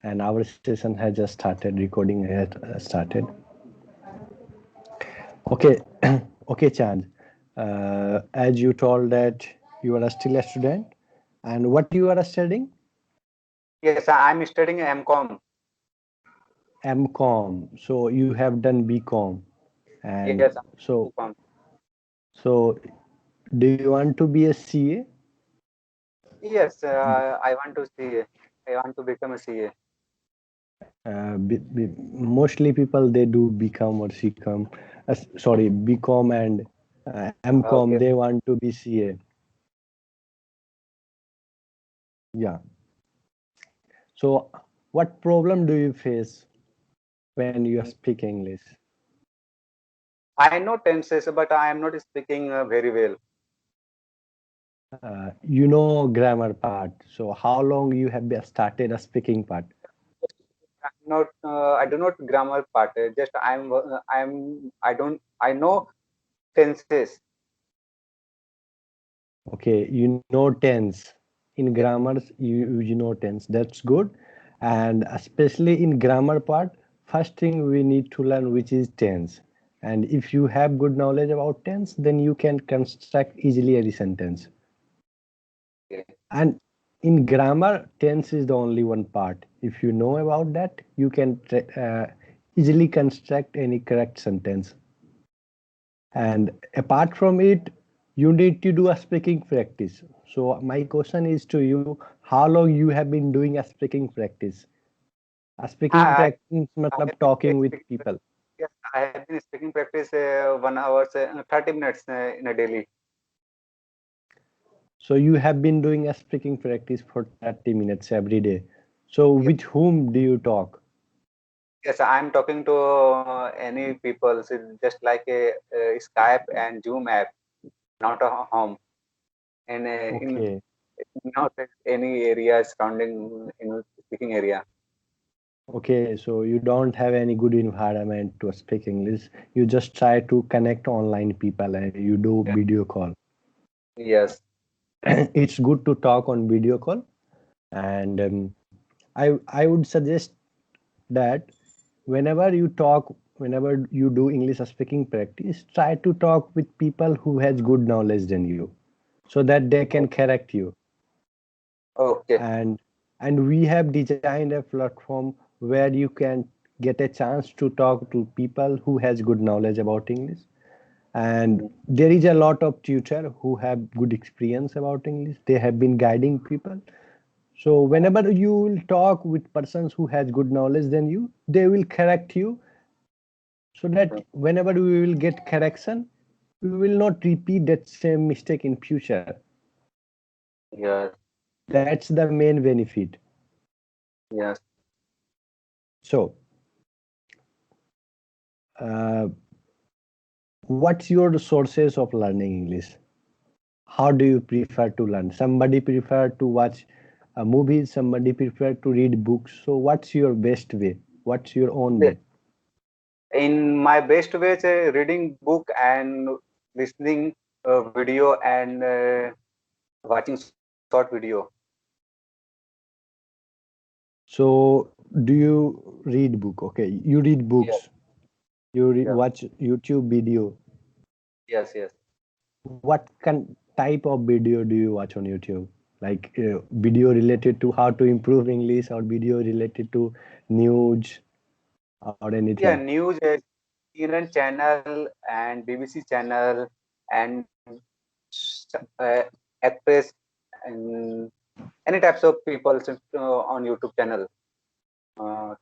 and our session has just started. Recording has started. Okay, okay, Chand. As you told that you are still a student, and what you are studying? Yes, I'm studying MCOM. MCOM. So you have done BCom, and Yes, so MCOM. so do you want to be a CA? Yes, I want to see. I want to become a CA. Mostly people they do BCom or CCom. Sorry, BCom and MCom. Okay. They want to be CA. Yeah. So, what problem do you face when you speak English? I know tenses, but I am not speaking very well. You know grammar part. So, how long you have started a speaking part? I'm not. I do not grammar part. Just I'm. I'm. I don't. I know tenses. Okay, you know tense. In grammars, you know tense. That's good. And especially in grammar part, first thing we need to learn which is tense. And if you have good knowledge about tense, then you can construct easily a sentence. Okay. And in grammar, tense is the only one part. If you know about that, you can easily construct any correct sentence. And apart from it, you need to do a speaking practice. So my question is to you, how long you have been doing a speaking practice? A speaking I, practice I matlab have been talking with speaking. people. Yes, I have been speaking practice 1 hour, 30 minutes in a daily. So you have been doing a speaking practice for 30 minutes every day. So Yes, with whom do you talk? yes, I'm talking to any people. So just like a Skype and Zoom app, not a home, and in Okay. not any area surrounding in speaking area. Okay, so you don't have any good environment to speak English. You just try to connect online people and you do Yeah. video call. Yes. It's good to talk on video call, and I would suggest that whenever you do English speaking practice, try to talk with people who has good knowledge than you, so that they can correct you. Okay. and and we have designed a platform where you can get a chance to talk to people who has good knowledge about English, and Mm. there is a lot of tutor who have good experience about English. They have been guiding people. So whenever you will talk with persons who has good knowledge than you, they will correct you, so that whenever we will get correction, we will not repeat that same mistake in future. Yes. That's the main benefit. Yes. So uh, what's your sources of learning English? How do you prefer to learn? Somebody prefer to watch movies, somebody prefer to read books. So what's your best way? What's your own The- way? In my best way is reading book and listening video and watching short video. So do you read book? Okay, you read Yes. books. You Yeah. watch YouTube video. Yes. Yes. What type of video do you watch on YouTube? Like video related to how to improve English, or video related to news or Yeah. anything? News, CNN channel and BBC channel and Express and any types of people on YouTube channel.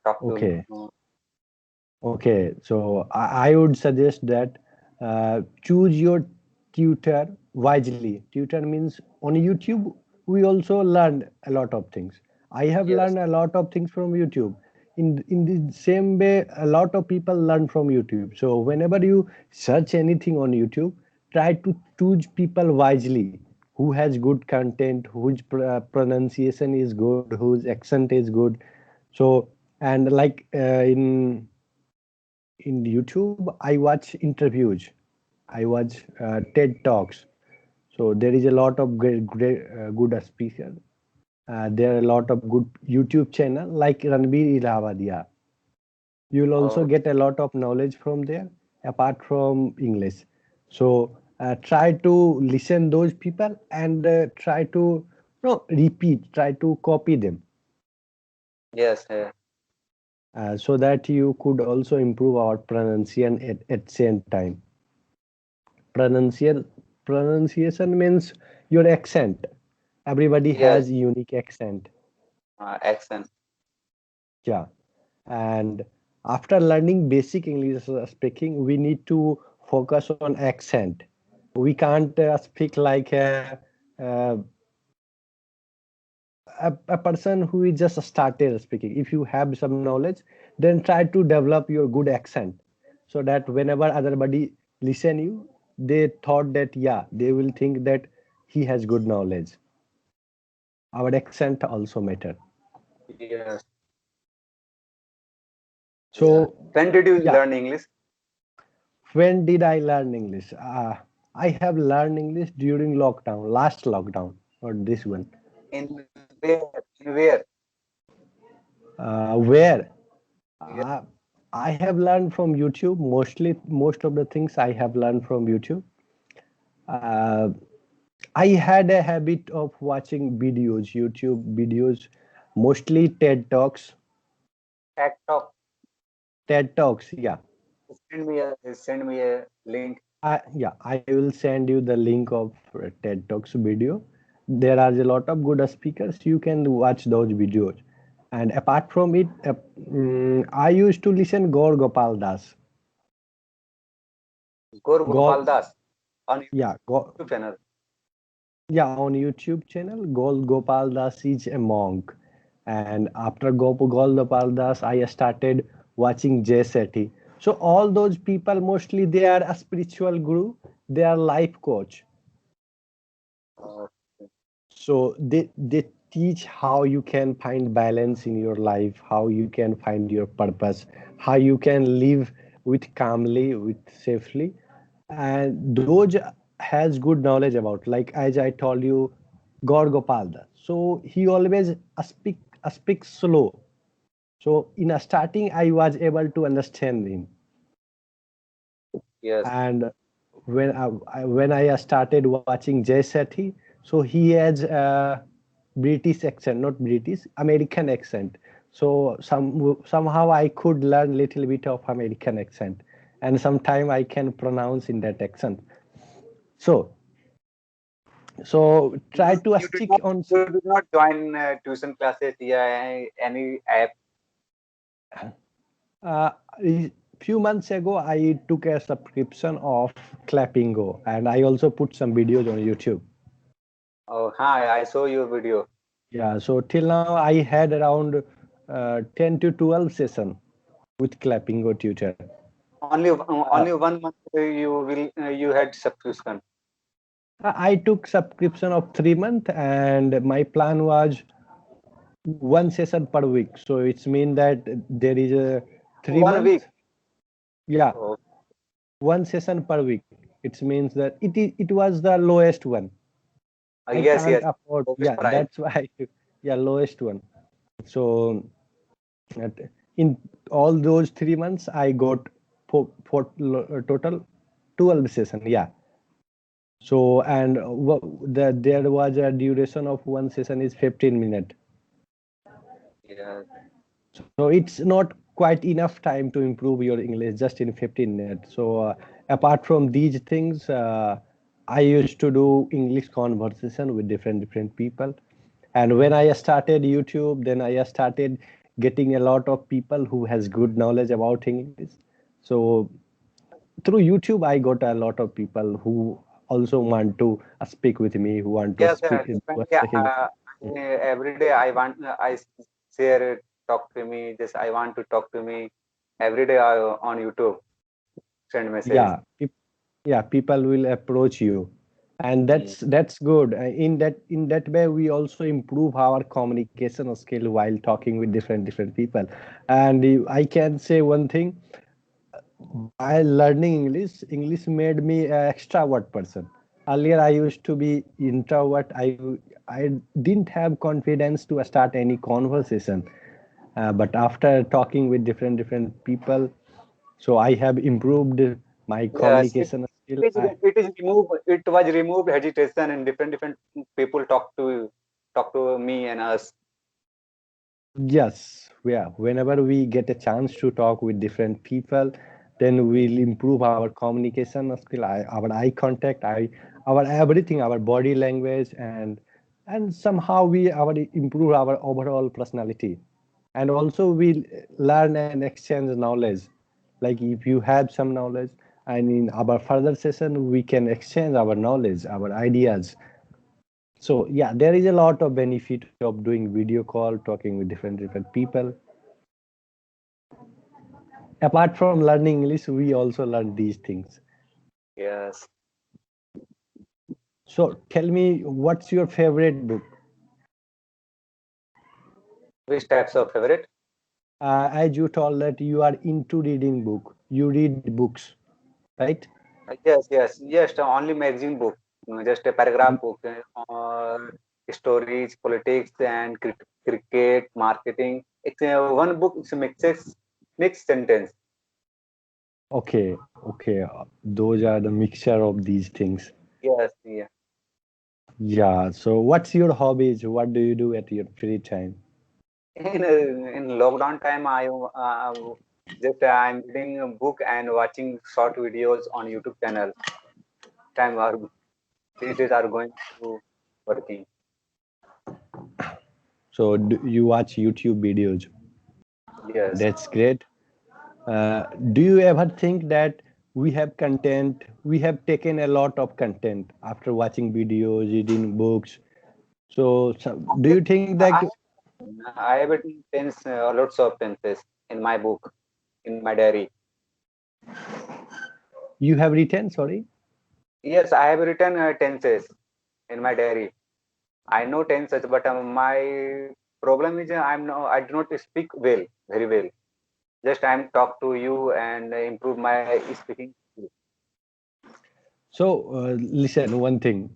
Talk to. Okay. Okay, so I would suggest that choose your tutor wisely. Tutor means on YouTube, we also learn a lot of things. I have Yes. learned a lot of things from YouTube. In the same way, a lot of people learn from YouTube. So whenever you search anything on YouTube, try to choose people wisely who has good content, whose pronunciation is good, whose accent is good. So and like in YouTube, I watch interviews. I watch TED Talks. So there is a lot of great good speakers. There are a lot of good YouTube channel like Ranbir Ilhavadia. You'll also Oh, get a lot of knowledge from there apart from English. So try to listen those people and try to no repeat, try to copy them yes, so that you could also improve our pronunciation at same time. Pronunciation pronunciation means your accent. Everybody yes, has unique accent. accent. Yeah. And after learning basic English speaking, we need to focus on accent. We can't speak like a, a person who is just started speaking. If you have some knowledge, then try to develop your good accent so that whenever other listen you, they thought that yeah, they will think that he has good knowledge. Our accent also matter. Yes, yeah. So When did you yeah, learn English? when did I learn English? I have learned English during lockdown, last lockdown, or this one. In where? In where? Where Yeah. uh, I have learned from YouTube. Most of the things I have learned from YouTube. Uh, I had a habit of watching videos, YouTube videos, mostly TED Talks. Tech Talk. TED Talks, yeah. Send me a link. Yeah, I will send you the link of TED Talks video. There are a lot of good speakers. You can watch those videos. And apart from it, I used to listen Gaur Gopal Das. Gaur Gaur, Gopal Das on yeah, YouTube channel. yeah, on YouTube channel, Gaur Gopal Das is a monk. And after Gaur Gopal Das, I started watching Jay Shetty. So all those people, mostly they are a spiritual guru. They are life coach. Uh, So they teach how you can find balance in your life, how you can find your purpose, how you can live with calmly, with safely. And those has good knowledge about, like as I told you, Gaur Gopal Das. So he always speaks slow. So in a starting I was able to understand him. yes. And when I started watching Jay Shetty, so he has a British accent, not British, American accent. So somehow I could learn little bit of American accent, and sometime I can pronounce in that accent. So try You, to you did stick not on. you did not join tuition classes, yeah, any app. Uh, a few months ago, I took a subscription of Clappingo, and I also put some videos on YouTube. Oh, hi, I saw your video. Yeah, so till now I had around 10 to 12 session with Clappingo tutor. Uh, Only 1 month you had subscription. I took subscription of 3 months, and my plan was one session per week. So it's mean that there is a three 1 week. months, yeah, Oh, one session per week. It means that it was the lowest one. I yes, can't yes. afford. Lowest Yeah, price. that's why I took, yeah, lowest one. So in all those 3 months, I got total 12 session. Yeah. So and there was a duration of one session is 15 minutes. Yeah. So it's not quite enough time to improve your English just in 15 minutes. So apart from these things, I used to do English conversation with different people. And when I started YouTube, then I started getting a lot of people who has good knowledge about English. So through YouTube, I got a lot of people who also want to speak with me, who want to Yes, speak, yeah. speak English. Every day I share talk to me. Just I want to talk to me every day on YouTube. Send message. Yeah, yeah, people will approach you, and Mm. that's good. In that way we also improve our communication skill while talking with different people. And I can say one thing: by learning English made me an extrovert person. Earlier I used to be introvert. I didn't have confidence to start any conversation. But after talking with different people, so I have improved my Yes, communication skill. it was removed hesitation, and different people talk to me and us. Yes, yeah. Whenever we get a chance to talk with different people, then we'll improve our communication skill, our eye contact, our everything, our body language, and somehow we our improve our overall personality, and also we learn and exchange knowledge. Like if you have some knowledge, and in our further session, we can exchange our knowledge, our ideas. So yeah, there is a lot of benefit of doing video call, talking with different people. Apart from learning English, we also learn these things. Yes. So tell me, what's your favorite book? Which types of favorite? As you told that you are into reading book, you read books, right? Yes. Only magazine book, just a paragraph book, stories, politics, and cricket, marketing. It's one book. It's a mixed sentence. Okay. Those are the mixture of these things. Yes, yeah. Yeah. So what's your hobbies? What do you do at your free time? In lockdown time, I'm reading a book and watching short videos on YouTube channel. Time are these days are going to working. So you watch YouTube videos. Yes. That's great. Do you ever think that we have taken a lot of content after watching videos, reading books? So do you think that I I have written lots of tenses in my book, in my diary. you have written, sorry? Yes, I have written tenses in my diary. I know tenses, but my problem is I do not speak well, very well. Just I'm talk to you and improve my speaking. So listen, one thing.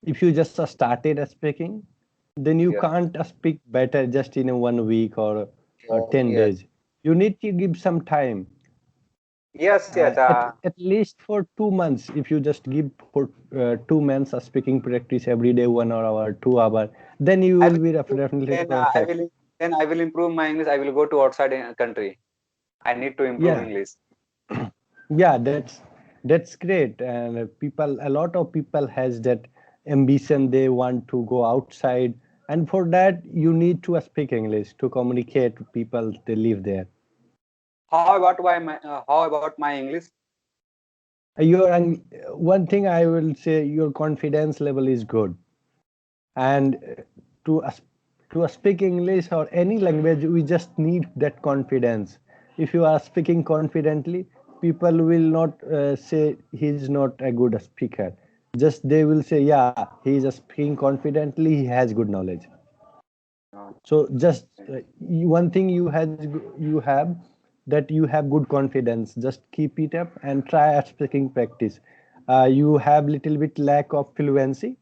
If you just started speaking, then you Yeah. can't speak better just in a 1 week or 10 Yes. days. You need to give some time. Yes. At least for 2 months, if you just give for 2 months of speaking practice every day, 1 hour, 2 hour, then you I will will be improve, definitely then perfect. I will improve my English. I will go to outside country. I need to improve Yeah, English. yeah, that's great. And a lot of people has that ambition. They want to go outside, and for that you need to speak English to communicate to people they live there. How about my English? One thing I will say, your confidence level is good, and to us to speak English or any language, we just need that confidence. If you are speaking confidently, people will not say he's not a good speaker. Just they will say, yeah, he is speaking confidently, he has good knowledge. Uh, So just one thing you have, that you have good confidence. Just keep it up and try at speaking practice. You have little bit lack of fluency,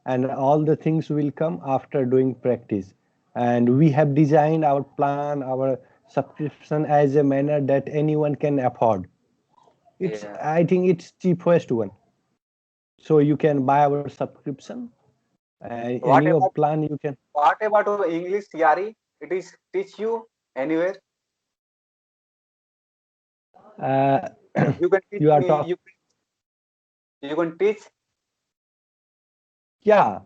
and all the things will come after doing practice. And we have designed our plan, our subscription as a manner that anyone can afford. yeah. I think it's cheapest one. So you can buy our subscription. What Any about of plan you can. English, Yari? It is teach you anywhere. Uh, You can teach you are me. talking. You can teach. Yeah,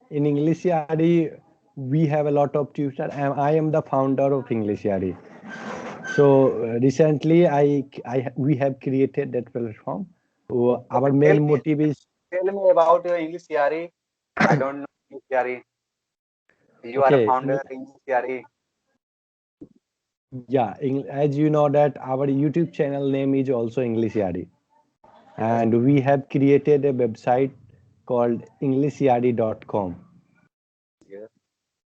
in English Yadi, we have a lot of tutor, and I am the founder of English Yadi. So recently, we have created that platform. Our Okay, tell main me. motive is Tell me about your English, Yari. I don't know English, Yari. You are a okay. founder English, Yari. Yeah, as you know that our YouTube channel name is also English Yadi, Yes. and we have created a website called EnglishYadi.com. Yes.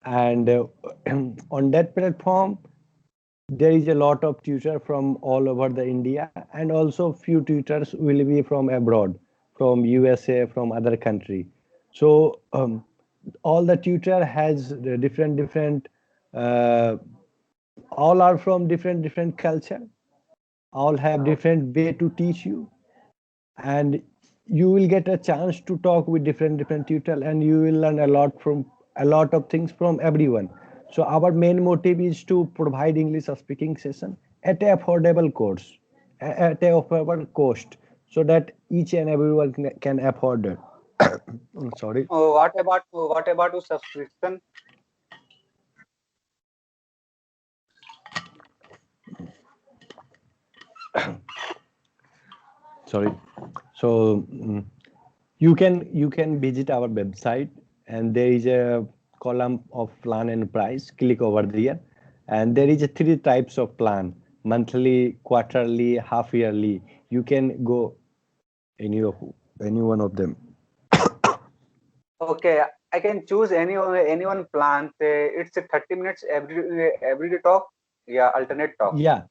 And on that platform, there is a lot of tutor from all over the India, and also few tutors will be from abroad, from USA, from other country. So all the tutor has the different uh, all are from different culture, all have different way to teach you, and you will get a chance to talk with different tutor, and you will learn a lot of things from everyone. So our main motive is to provide English speaking session at a affordable course, at a affordable cost, so that each and everyone can afford it. Sorry. What about the subscription? Sorry. So you can visit our website, and there is a column of plan and price. Click over there, and there is a three types of plan: monthly, quarterly, half yearly. You can go any of any one of them. Okay, I can choose any one plan. Say it's a 30 minutes everyday talk. Yeah, alternate talk. Yeah,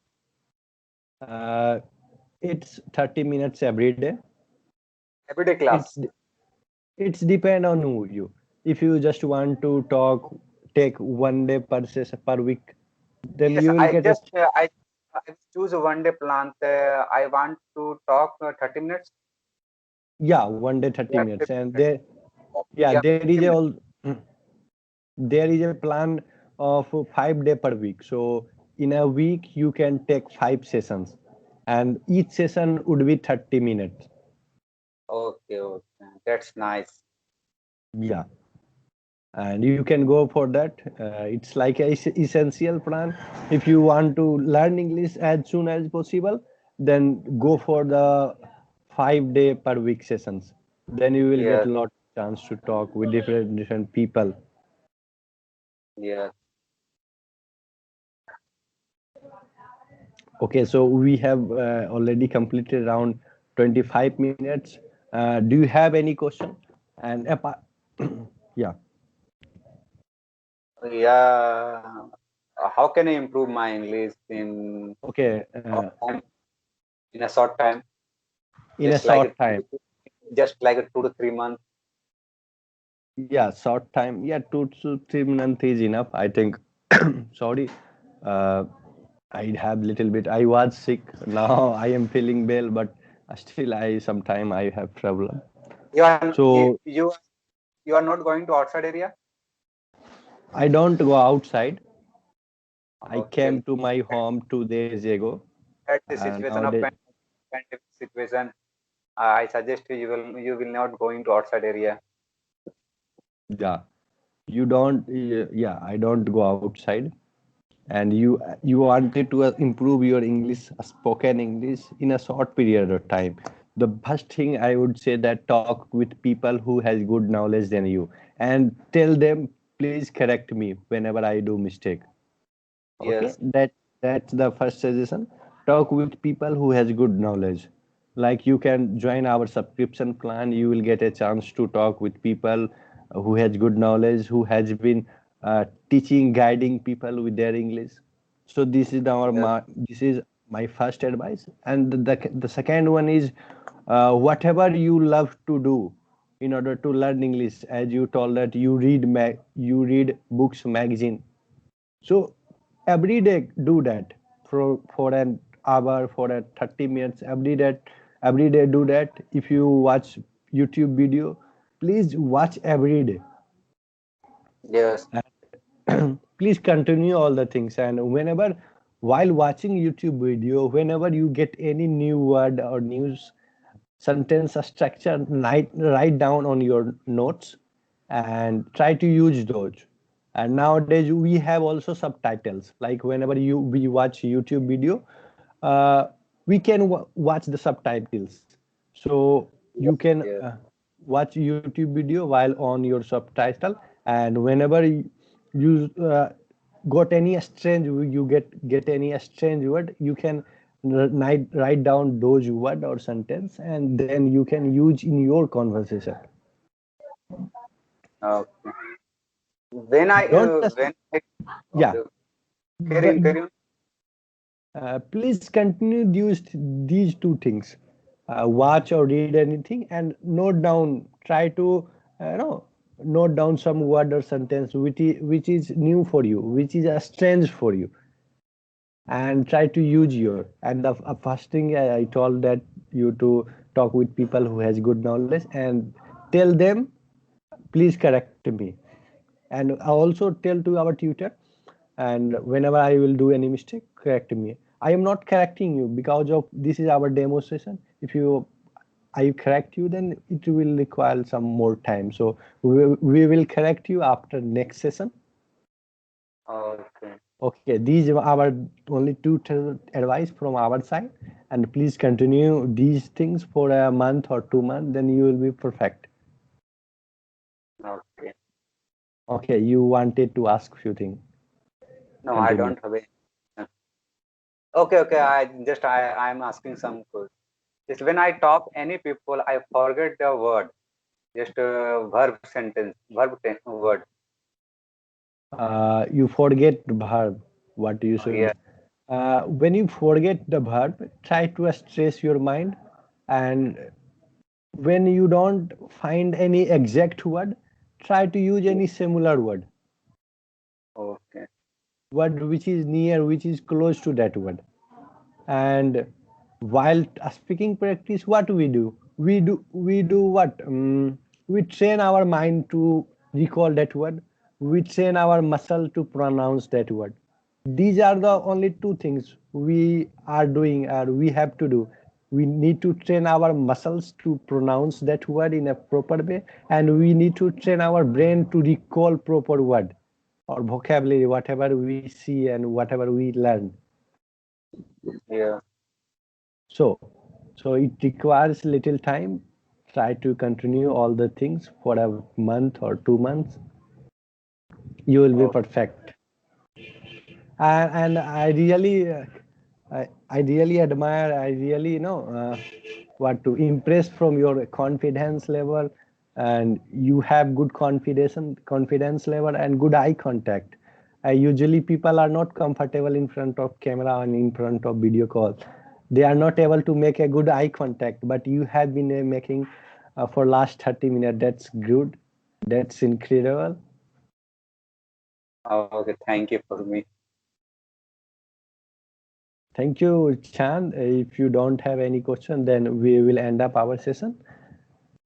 uh, it's 30 minutes every day. Everyday It's class. it's depend on who you. If you just want to talk, take 1 day per session per week, then Yes, you will I get a just I choose a one day plan. I want to talk 30 minutes. yeah 1 day 30 Yeah, minutes, 50 and minutes. there yeah Yeah, there 50 is a minutes. all there is a plan of 5 day per week. So in a week you can take 5 sessions, and each session would be 30 minutes. Okay, okay, that's nice. Yeah, and you can go for that. It's like a essential plan. If you want to learn English as soon as possible, then go for the 5 day per week sessions. Then you will get Yes, a lot of chance to talk with different people. yes. Okay, so we have already completed around 25 minutes. Do you have any question? And yeah, Yeah. How can I improve my English in okay. short time? In a short time, In a just like a short time, just like a 2 to 3 months. yeah, short time, yeah, 2 to 3 months is enough, I think. Sorry, uh, I have little bit. I was sick. Now I am feeling well, but still, I sometime I have problem. You are So you are not going to outside area. I don't go outside. I Okay, came to my home 2 days ago. that's the situation of Nowadays, pandemic situation. I suggest you will not go into outside area. yeah, you don't. Yeah, I don't go outside. And you wanted to improve your English, spoken English in a short period of time. The first thing I would say that talk with people who has good knowledge than you, and tell them, please correct me whenever I do mistake. Okay, Yes, that's the first suggestion. Talk with people who has good knowledge. Like you can join our subscription plan, you will get a chance to talk with people who has good knowledge, who has been teaching, guiding people with their English. So yes, this is my first advice. And the second one is, whatever you love to do in order to learn English. As you told that you read books, magazine, so every day do that for an hour, for a 30 minutes every day do that. If you watch YouTube video, please watch every day. yes, And please continue all the things. And whenever while watching YouTube video, whenever you get any new word or news sentence structure, write down on your notes and try to use those. And nowadays we have also subtitles. Like whenever we watch YouTube video, uh, we can watch the subtitles. So yes, you can yes, watch YouTube video while on your subtitle. And whenever you got any strange, you get any strange word, you can write down those word or sentence, and then you can use in your conversation. okay. When I Don't just yeah okay, carry on. please continue these two things, watch or read anything and note down. Try to, you know, note down some word or sentence which is new for you, which is a strange for you, and try to use your. And the first thing I told that you to talk with people who has good knowledge and tell them, please correct me. And I also tell to our tutor, and whenever I will do any mistake, correct me. I am not correcting you because of this is our demo session. If you I correct you, then it will require some more time. So we will correct you after next session. Okay. Okay, these are our only two advice from our side, and please continue these things for a month or 2 months, then you will be perfect. Okay. Okay, you wanted to ask few things. No, I Continue. don't have it. Okay, okay. I'm asking some questions. Just when I talk any people, I forget the word. Just verb sentence, word. You forget the verb. What do you say? Yeah. When you forget the verb, try to stress your mind, and when you don't find any exact word, try to use any similar Okay. word which is near, which is close to that word. And while speaking practice, what we do what, we train our mind to recall that word, we train our muscle to pronounce that word. These are the only two things we are doing, or we have to do. We need to train our muscles to pronounce that word in a proper way, and we need to train our brain to recall proper word or vocabulary, whatever we see and whatever we learn. Yeah. So, so it requires little time. Try to continue all the things for a month or 2 months. You will be Oh, perfect. And I really, I really admire. I really, what to impress from your confidence level, and you have good confidence level, and good eye contact. Usually, people are not comfortable in front of camera and in front of video call. They are not able to make a good eye contact, but you have been making for last 30 minutes. That's good. That's incredible. okay. Thank you for me. Thank you, Chand. If you don't have any question, then we will end up our session.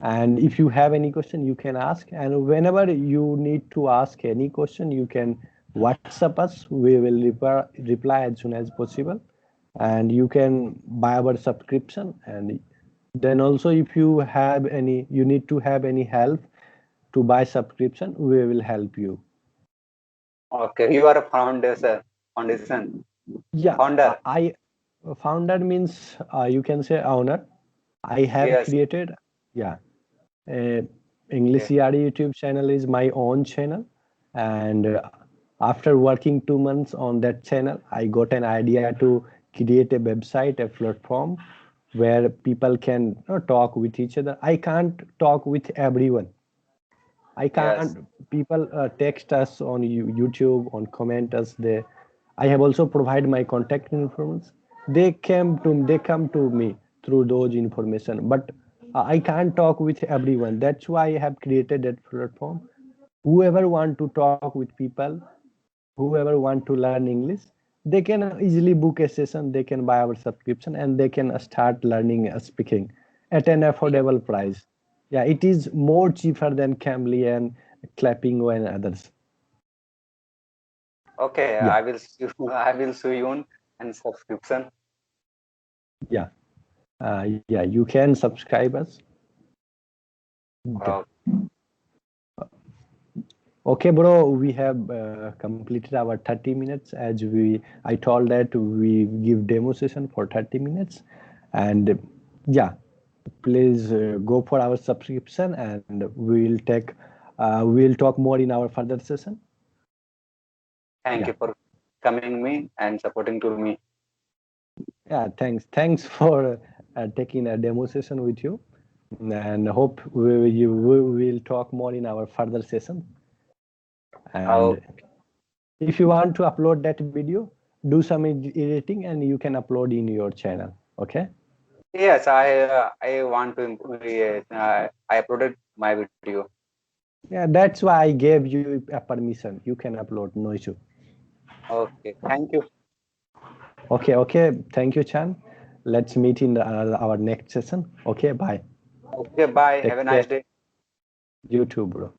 And if you have any question, you can ask. And whenever you need to ask any question, you can WhatsApp us. We will reply as soon as possible. And you can buy our subscription. And then also, if you have any, you need to have any help to buy subscription, we will help you. Okay. You are a founder, sir. Foundation. Yeah, Founder. I founder means you can say owner. I have Yes. created, yeah, English Okay. CRE YouTube channel is my own channel, and after working 2 months on that channel, I got an idea to create a website, a platform where people can talk with each other. I can't talk with everyone. I Yes. can't. People text us on YouTube, on comment us there. I have also provided my contact information. They come to me through those information, but I can't talk with everyone. That's why I have created that platform. Whoever want to talk with people, whoever want to learn English, they can easily book a session. They can buy our subscription and they can start learning speaking at an Yeah. affordable price. Yeah, it is more cheaper than Cambly and Clapping and others. Okay. Yeah, I will see you. I will see you and subscription. yeah, yeah. You can subscribe us. Oh, Okay, bro. We have completed our 30 minutes. As I told that we give demo session for 30 minutes, and yeah, please go for our subscription, and we'll talk more in our further session. thank Yeah, you for coming me and supporting to me. yeah. Thanks for taking a demo session with you, and hope we will talk more in our further session. Oh, And if you want to upload that video, do some editing, and you can upload in your channel. Okay. yes. I want to improve. Yes, I uploaded my video. Yeah, that's why I gave you a permission. You can upload, no issue. Okay, thank you. Okay. Thank you, Chan. Let's meet in our next session. Okay, bye. Okay, bye. Take Have a care. nice day. You too, bro.